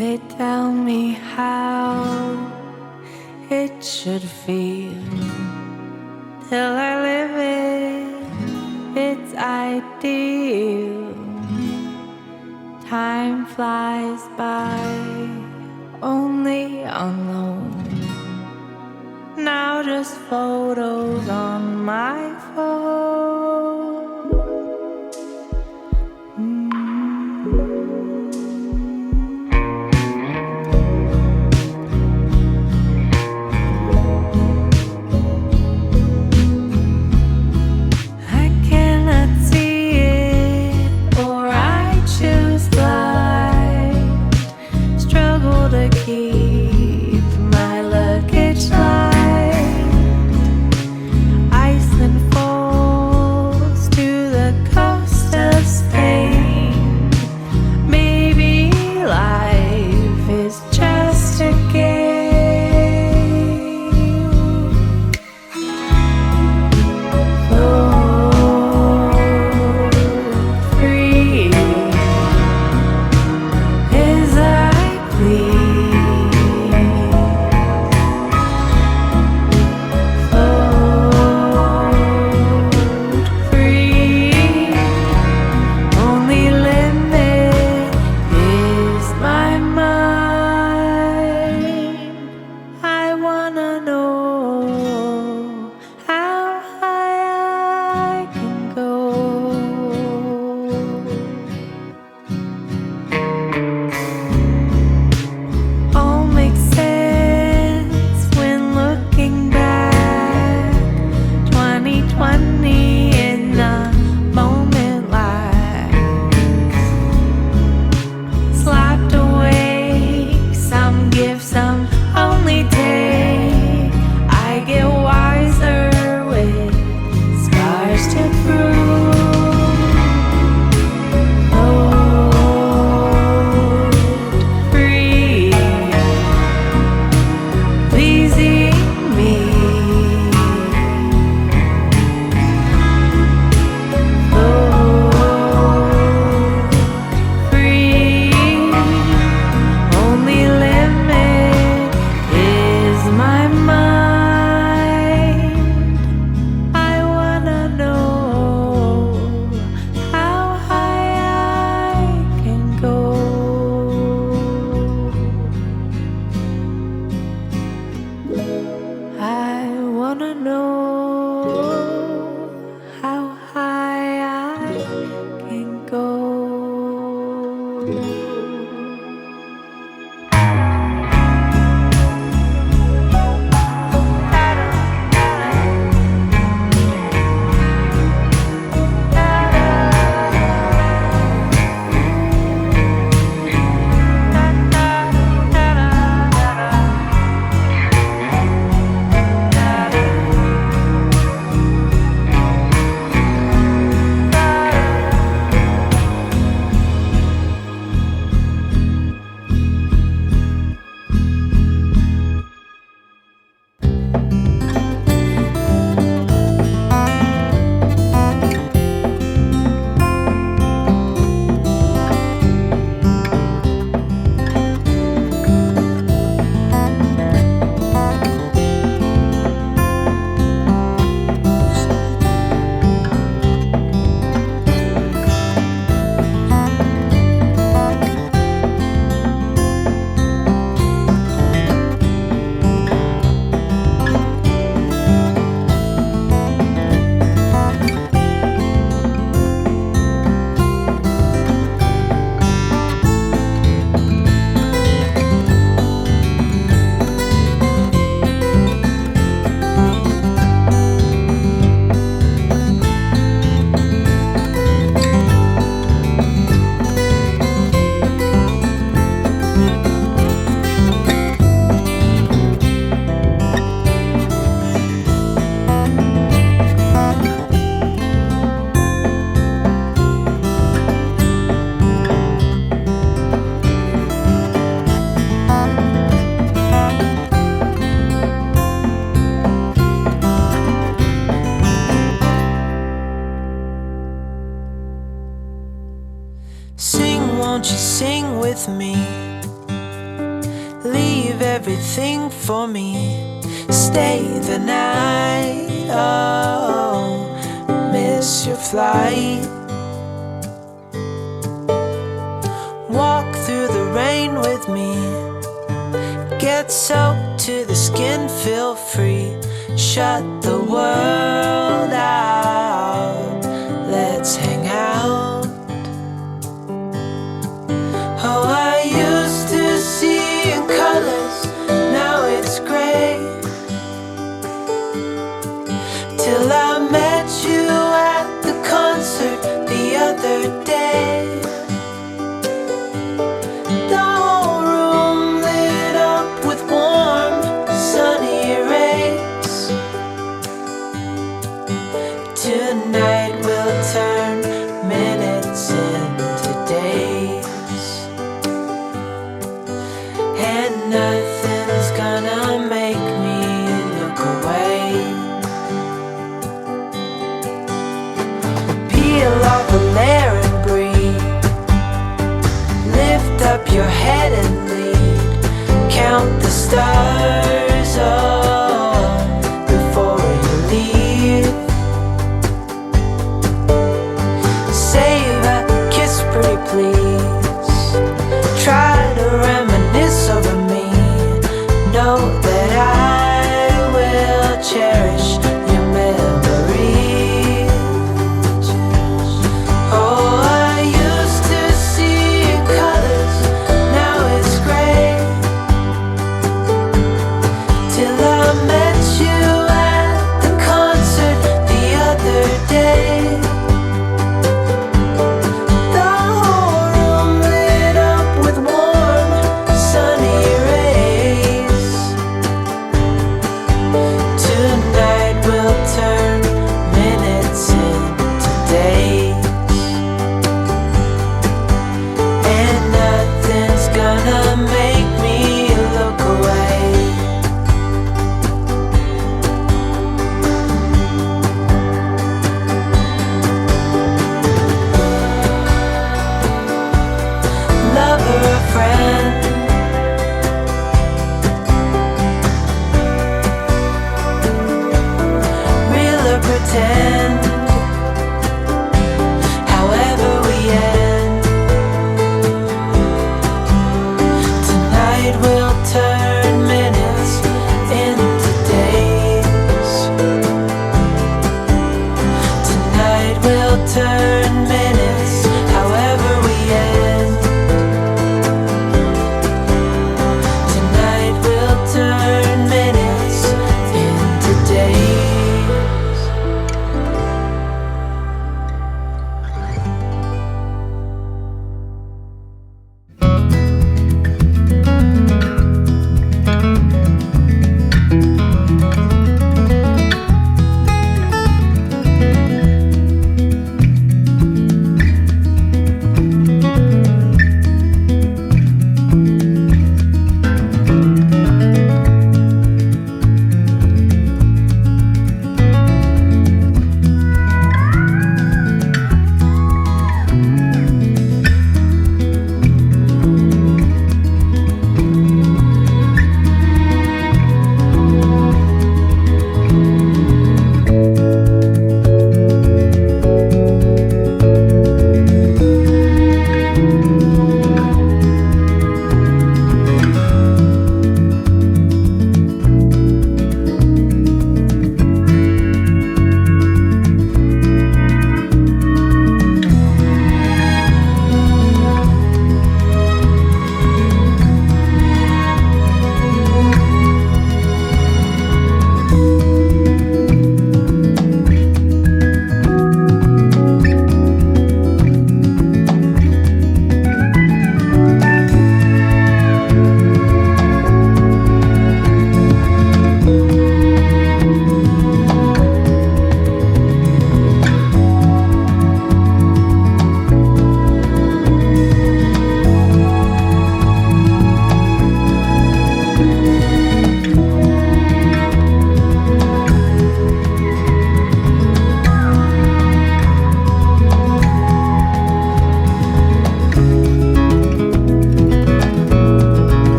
They tell me how it should feel till I live it, it's ideal. Time flies by only on loan. Now just photos on my phone. Keep my luggage light, ice and fall. with me. Leave everything for me. Stay the night. Oh, miss your flight. Walk through the rain with me. Get soaked to the skin, feel free. Shut the world out. Let's hang out. Oh, I used to see in colors, now it's gray. Till I met you at the concert the other day. The whole room lit up with warm, sunny rays. Tonight we'll turn minutes into days, and nothing's gonna make me look away. Peel off a layer and breathe. Lift up your head and lead. Count the stars before you leave. Save a kiss, pretty please. Try to reminisce over me. Know that I will cherish your memory. Oh, I used to see in colors, now it's gray.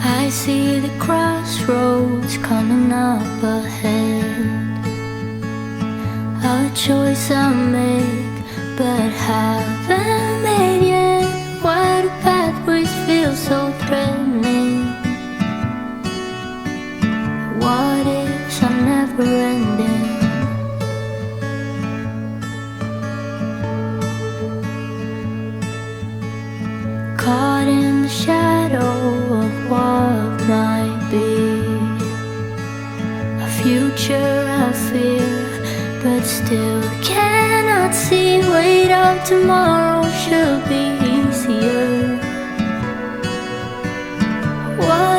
I see the crossroads coming up ahead. A choice I'll make, but haven't made yet. Why do pathways feel so threatening? What ifs are never ending? Caught in the shadow of what might be, a future I fear, but still cannot see. Wait out, tomorrow should be easier. What